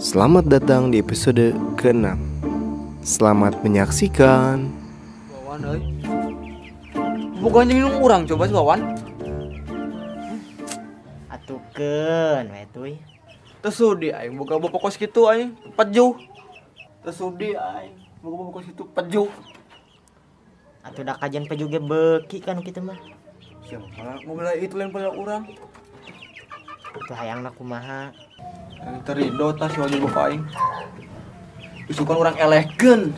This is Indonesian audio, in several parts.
Selamat datang di episode ke-6. Selamat menyaksikan. Wawan, euy. Bukan minum urang coba si Wawan. Atukeun we tuy. Teu sudi aing boga bapak kos kitu aing, peju. Teu sudi aing boga bapak kos kitu peju. Atuh da kajian pe juga beuki kan kitu mah. Siapa mobil itu lain pada urang. Atuh hayangna kumaha? Aing terido tas wajib bapak aing. Isukan urang elegan.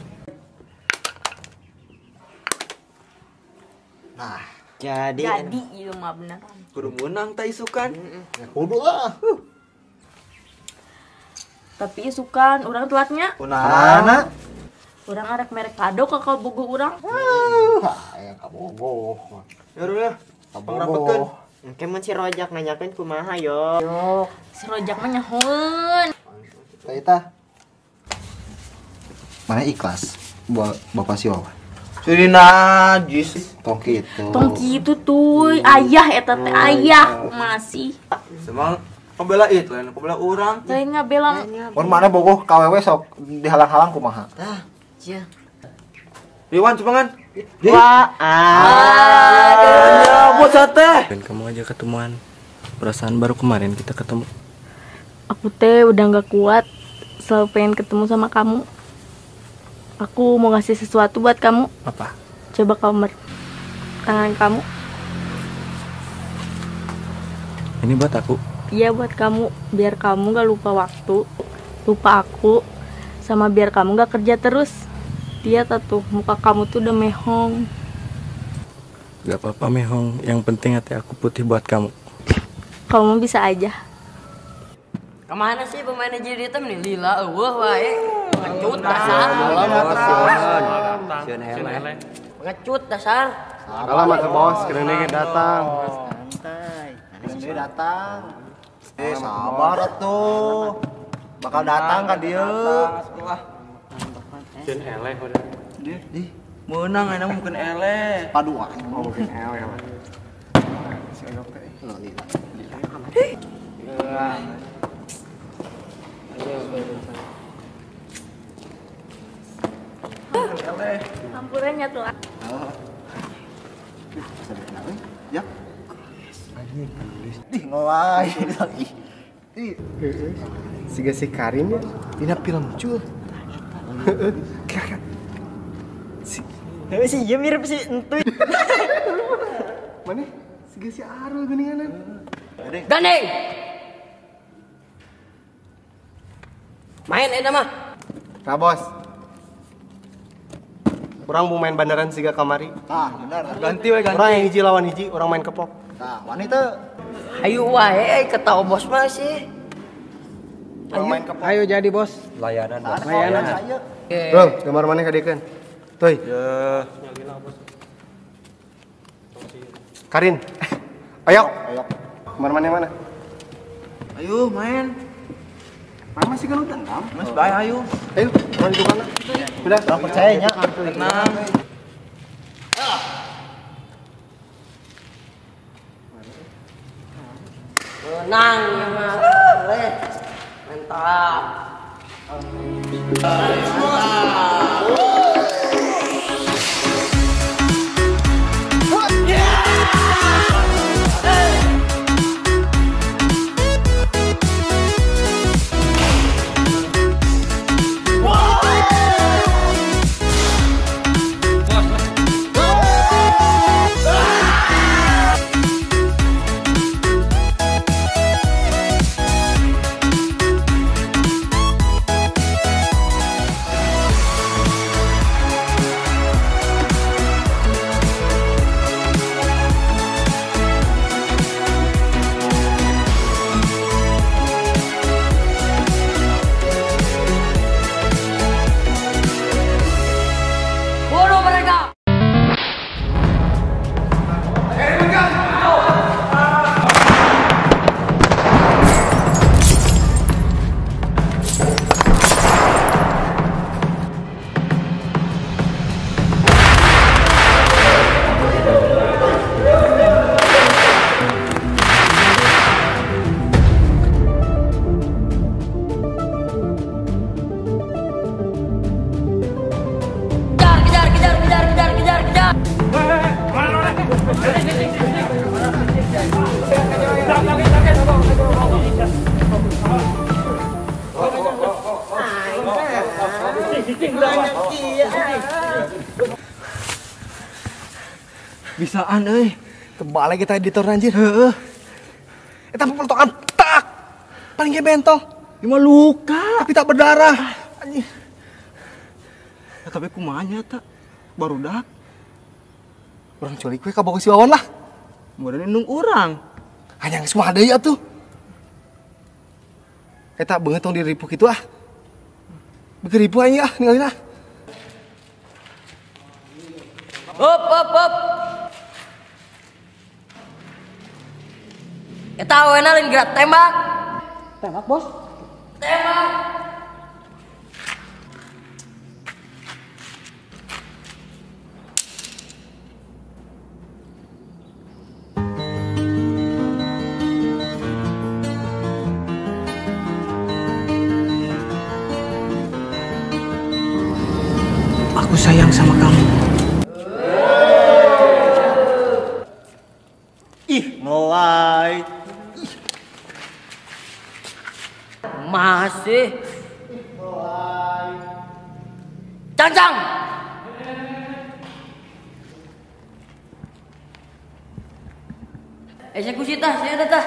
Nah, jadi ieu mah beneran. Kudu meunang tah isukan. kudu lah. Tapi isukan urang telatnya. Kunaana? Urang arek merek kado ka bogo urang. Aya kabogoh. Ya udah. Pangrapetkeun. Engke mun si Rojak nanyakeun kumaha yo. Si Rojak mah nyahoeun. Eta mana ikhlas buat bapak si Wawan Jadi najis. tong gitu Tong kitu tuy, ayah eta teh ayah masih. Semang pembela itu lain pembela urang. Teh ngabela. mun mana bogoh KWW sok dihalang-halang kumaha Cia. Riwan cumangan. Wah, Ya bocah teh. Dan kamu aja ketemuan. Perasaan baru kemarin kita ketemu. Aku teh udah gak kuat, selalu pengen ketemu sama kamu. Aku mau ngasih sesuatu buat kamu. Apa? Coba kamu tangan kamu. Ini buat aku. Iya buat kamu, biar kamu gak lupa waktu, lupa aku, sama biar kamu gak kerja terus. Lihat tuh, muka kamu tuh udah mehong. Gak apa-apa Mehong. Yang penting hati aku putih buat kamu. Kamu bisa aja. Kemana sih pemainnya jadi hitam nih? Lila, wae. Pengecut dasar. Pengecut dasar. kalah mah bos kena datang santai. kena datang sabar atuh bakal datang ka dieu Menang enak mungkin ele. paduan mungkin ewe Campurannya tuh. ya ih ngolai ih siga si Karin ya dina film cul Heuh si ieu mirip si entuy. mana siga si Arul geuninganan Gandeng. Main eta mah. nah bos orang mau main bandaran siga kamari Benar. Ganti we ganti. orang yang hiji lawan hiji orang main kepok wanita Ayo wae ketawa bos mah sih. orang main kepok Ayo jadi bos. layanan Layanan. Bro, gambar mana kadekeun? Tuh. Ya. Karin. Ayo. Gambar mana? Ayo main. Mama sih kan udah enam. Mas bae ayo. Ayo, mana di mana? Udah, orang percayanya. Tenang. Menang ya mah. Mantap. Bisaan euy. Tebalnya kita editor anjir. Heeh. Eta pelotokan tak. Paling ge bentol. Ima luka. Tapi tak berdarah. Anjir. Ya, tapi kumanya tak barudak. Urang culik we ka boga si Wawan lah. Kemudian nung urang. Hanya geus mah deui atuh. Eta beungeut tong diripu kitu ah. Beuki ripu aing ah ninggalin ah. Hop. Eta awena lain gerak tembak. Tembak, Bos. Tembak. Aku sayang sama kamu. Ih, mulai. Masih. Cang. Eksekusi tah, saya ada tah.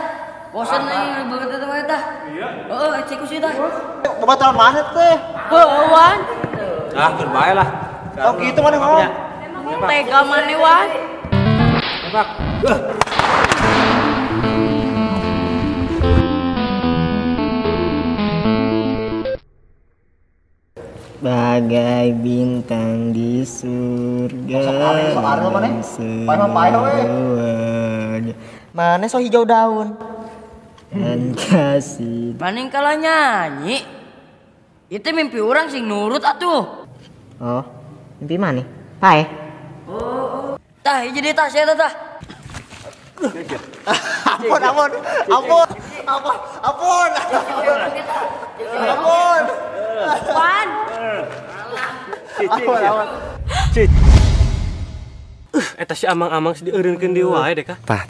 Bosan nih banget eta mah tah. Iya. Heeh, eksekusi tah. Pembatalan mana teh? Wan, Ah, keur bae lah. Oh gitu mana ngomong? emang tega mana Wan? Tembak. Bagai bintang di surga. Mana so hijau daun? Dan kasih. Maning kalah nyanyi. Itu mimpi orang sing nurut atuh. Oh, mimpi mana? Pae. Tah, jadi tah saya tah. Ampun. Wan, Eta si amang-amang dieureunkeun di wae deh kah? Tah.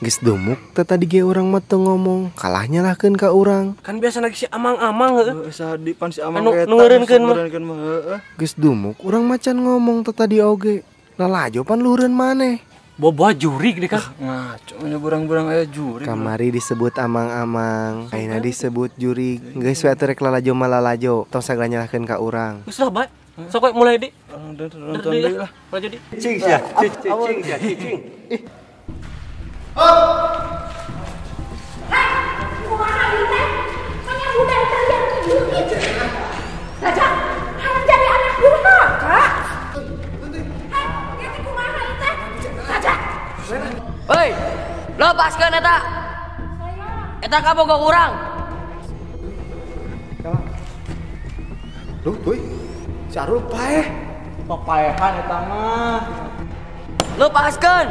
Geus dumuk teh tadi ge urang mah teu ngomong, kalah nyalahkeun ka urang. Kan biasa lagi si amang-amang heueuh. Sadi pan si amang Anu eta. nungeureunkeun mah. mah heeh. Geus dumuk urang macan ngomong teh tadi oge. Lalajo pan luheureun maneh. Boboa jurig deh kah? Ngaco nya burang-burang aya juri. Kamari disebut amang-amang, ayeuna disebut juri. Geus we atuh rek lalajo mah lalajo, tong sagala nyalahkeun ka urang. Geus lah bae. Sok we mulai di. Nonton deui lah. Mulai jadi. Cing sia, cing. Hei, lepaskeun eta. Eta kaboga urang. Duh, tuh. Si Arul paeh. Papaehan eta mah. Lepaskeun.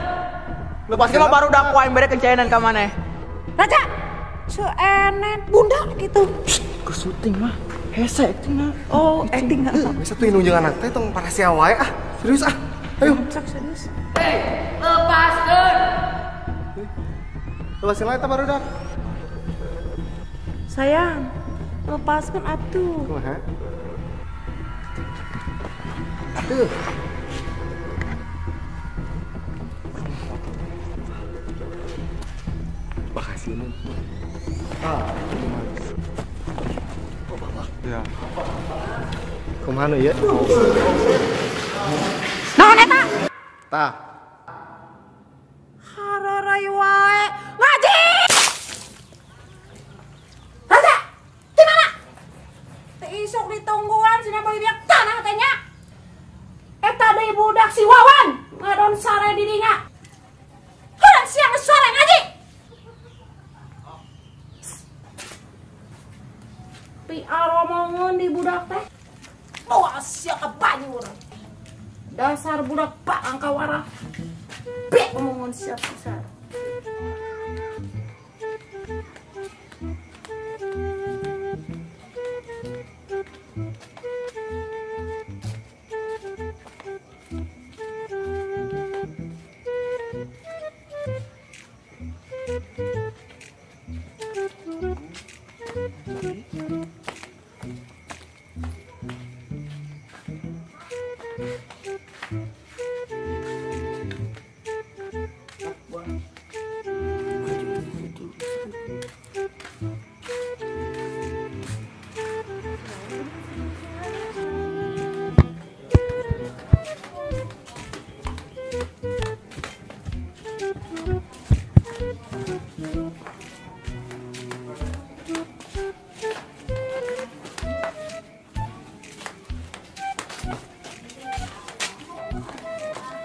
Lepaskeun mah baru dak wae bere kencaenan ka maneh. Raja, seenet bunda gitu. Ke syuting mah. Hese acting mah. Oh, acting nggak? Bisa tuh nunjung anak teh tong parasia wae ah. Serius ah. Ayo. Serius. Hei, lepaskeun. Lepasin lah eta baru dak. Sayang, lepaskan atuh. Kumaha? Aduh. Makasih nih. Ya. Kumaha ya? Naon eta? Tah. Hararai wae. Ngaji! Raja, di mana? Teu isuk ditungguan cenah beuy biak tanah teh nya. Eta deui budak si Wawan, ngadon sare di dinya. Heula siang sore ngaji. Pi aromongeun di budak teh. Bawa sia ka banyur. Dasar budak pak angka warah. Bek omongan siap besar.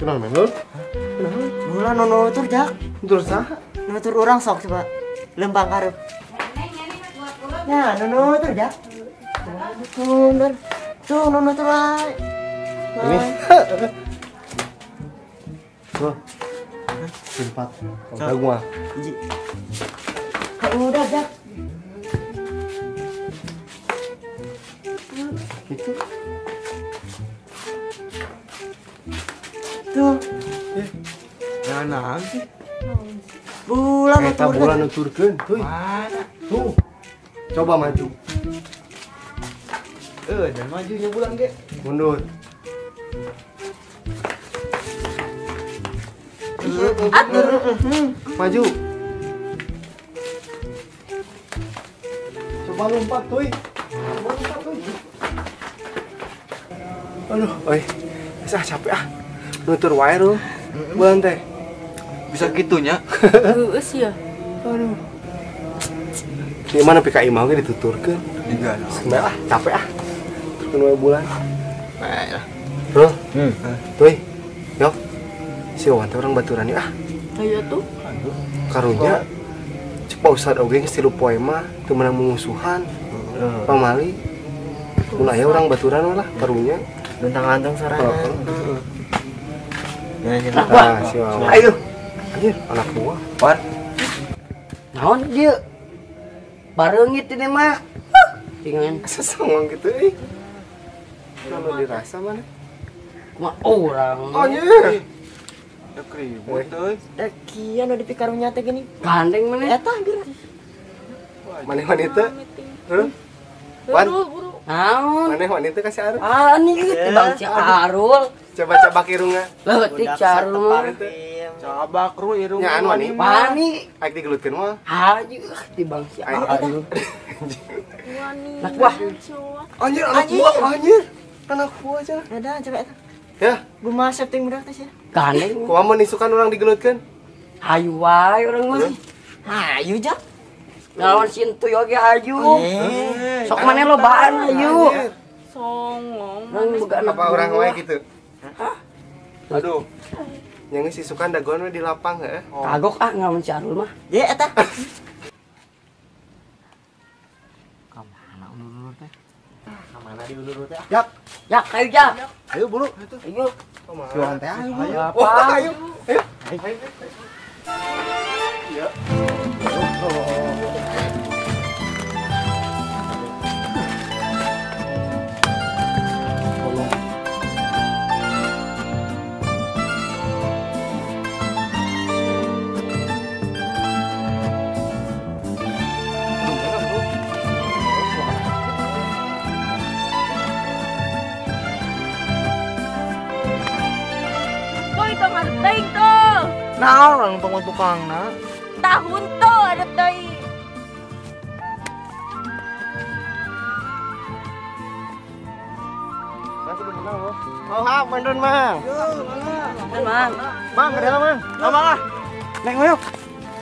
Kenal menul? Bulan nono tur jak. Terus ah? Nono tur orang sok coba. Lembang karep. Ya, nono tur jak. Tuh, nono tur wae. Ini. Tuh. Simpat. Udah gua. Udah jak. Itu. Tuh. Nah, nah sih. Bulan Eta nono tur. bulan nuturkeun. Tuh. Coba maju. Dan majunya bulan ge. Mundur. Maju. Coba lompat, tuh. Coba lompat, tuh. Aduh, oi. Bisa capek ah. Nutur wae ru. Bulan teh. Bisa gitunya. Geus ya. Aduh. Di mana PKI mau ge dituturkeun. Juga. Sebenarnya capek ah. Turun wae bulan. Nah, Bro. Tuh. Yok. Si Wawan teh orang baturan ya ah. Ayo tuh. Karunya cek Pak Ustad oge geus tilu poe mah teu meunang mumusuhan. Pamali. Mun aya urang baturan lah karunya. Luntang-lantung sorana. Ah, si Wawan. ayo. Anjir, anak gua. Wan. Naon dia? Bareungit ini mah. Dengan Asa songong gitu euy. Kalau dirasa mana? mah orang. Anjir. Ya keribut euy. Kieu nu dipikarunya teh gini. Gandeng mana? Eta geura. Maneh wanita? Heuh? Wan, Buru. Naon? maneh wanita kasih arep. Ani tibang si Arul. Coba-coba irungna. Leutik Carul. Coba kru irung. Nya anu ani. Wani. Aik digelutkeun mah. Hayu tibang si Arul. Wani. Nak wah. Anjir, anak gua anjir. Anak gua aja. Ada coba eta. Ya, Guma setting budak teh sia. Gandeng. kumaha mun isukan urang digelutkeun? Hayu wae urang mah. Hayu jak. Lawan sintu yoge hayu. Sok maneh lobaan hayu. Songong. Urang boga anak Apa orang wae gitu? Aduh. Yang geus isukan dagoan we di lapang heuh. Kagok ah ngamun si Arul mah. Ye eta. Mana diulur teh? Ya kayu ja. Ayo buru. Ayo. Si Wawan teh ayo. Apa? Ayo. Ayo. Boy, itu ngerteng tuh. Naon urang tukang-tukangna? Tahun tuh ada teuing. Oh, ha, bandun mang. Mang. Mang, ada mang. Oh, mang ah. Neng oyok.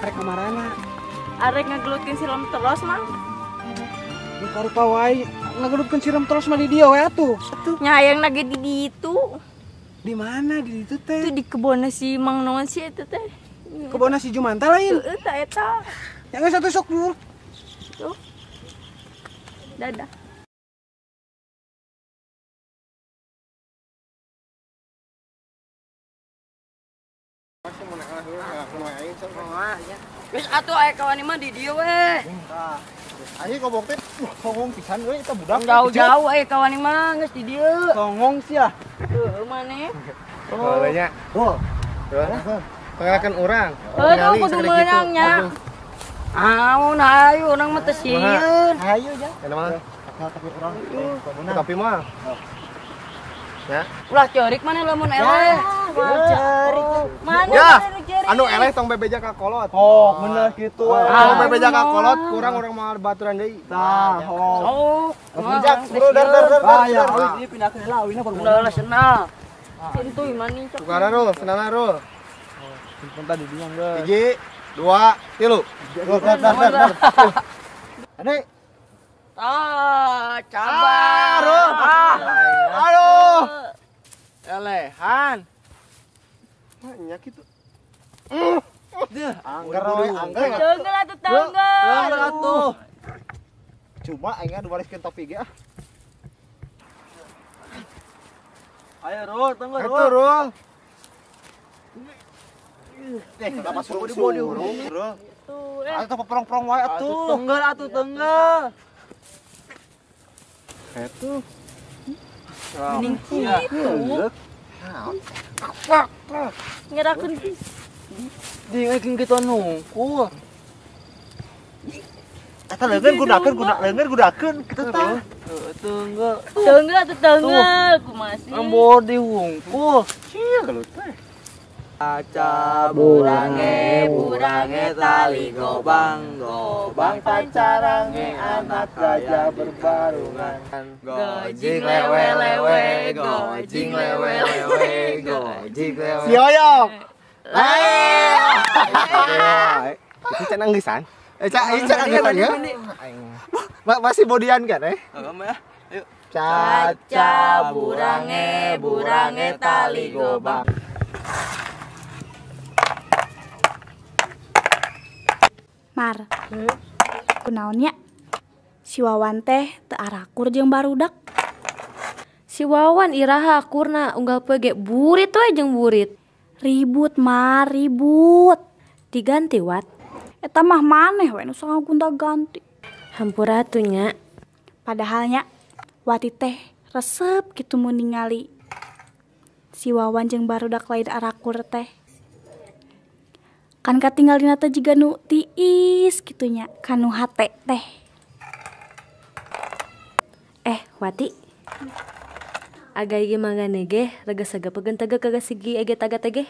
Arek kamarana. Arek ngegelutkeun silam terus, Mang. Di karupa wae ngagelutkeun siram terus mah di dieu we atuh. Nyayang lagi di ditu. Di mana di ditu teh? Itu di kebunna si Mang naon sih eta teh. Kebona si Jumanta lain. Heeh, tah eta. Yang satu sok dulu. Tuh. Dadah. Wis atuh aya kawan mah di dieu we. Ayo kobok teh songong pisan we eta budak. Jauh-jauh aya kawan mah geus di dieu. Songong sia. Heeh, maneh. Oh, banyak. Oh. Pengakan orang. Heuh, kudu meunang nya. Amun hayu urang mah teu sieun. Ayo ja. Ada mah. Tapi mah. Ya. Ulah ceurik mana lamun eleh. Mana Ya. ada jari? Anu eleh tong bebeja ka kolot. Oh, bener gitu. Anu bebeja ka kolot kurang orang mah baturan deui. Tah, oh. Oh, Jak, bro, dar. Ah, ya, ini pindah ke lawina baru. udah senal. Pintu mani cok. Tukara ro, senana ro. Simpen tadi diang geus. 1 2 3. Ade. Ah, cabar. Aduh. Elehan. Banyak itu. Angger we, angger. Tenggelam atuh tenggelam. Angger atuh. Cuma aing anu wariskeun topi ge ah. Ayo Rul, tengger Atuh, Rul. Rul. Kenapa suruh di body Rul? Tuh, Atuh perong-perong wae atuh. Tengger atuh tengger. Atuh. Mending kitu. Ngerakeun Dingekeun kita nungku. Eta leungeun gunakeun kitu tah. Tengger. tenggelam atuh tenggelam. Kumaha sih? Body hungkul. Cia kalau teh. Aca burange tali gobang pancarange anak gajah berbarungan gojing lewe gojing lewe Si Oyong. Itu cenang gesan. Cenang gesan ya. Masih bodian kan ya ayo Caca burange tali gobang. Mar. Kunaonnya? Si Wawan teh teu arakur jeung barudak. Si Wawan iraha akurna unggal poe ge burit we jeung burit. Ribut, Mar, ribut. Diganti Wat. Eta mah maneh we nu sanga gonta-ganti. Hampura atuh nya. Padahalnya Wati teh resep kitu mun ningali si Wawan jeung barudak lain arakur teh. Kan katinggalina teh jiga nu tiis kitunya, kanu hate teh. Wati. Aga ieu mangane ge rega-saga peugeun tega kagak sigi ege taga teh.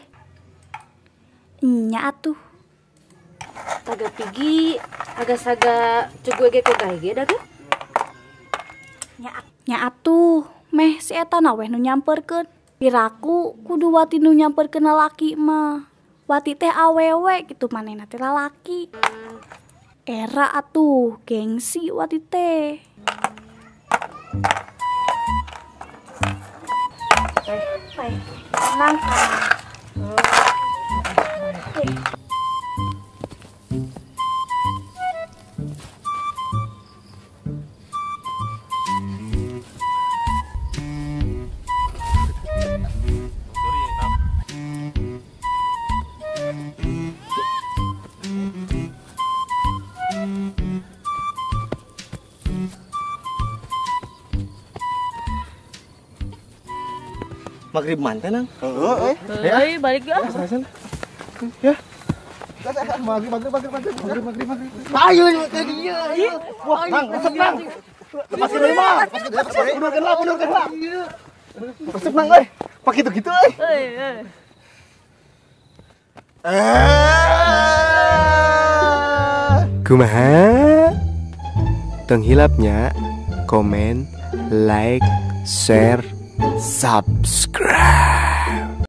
Nya atuh. Taga pigi aga-saga cugu ege kagak ge daga. Nya atuh, meh si eta na weh nu nyamperkeun. Piraku kudu Wati nu nyamperkeun lalaki mah. Wati teh awewe gitu manehna teh lalaki. Era atuh, gengsi Wati teh. Tenang. Magrib manten nang. Heuy, balik ya. Ya. Magrib. Ayo ke dia. Wah, Bang, resep Bang. Lepasin deui mah. Mundur lah. Resep Bang euy. Pak gitu-gitu euy. Kumaha? Tong hilapnya komen, like, share, subscribe.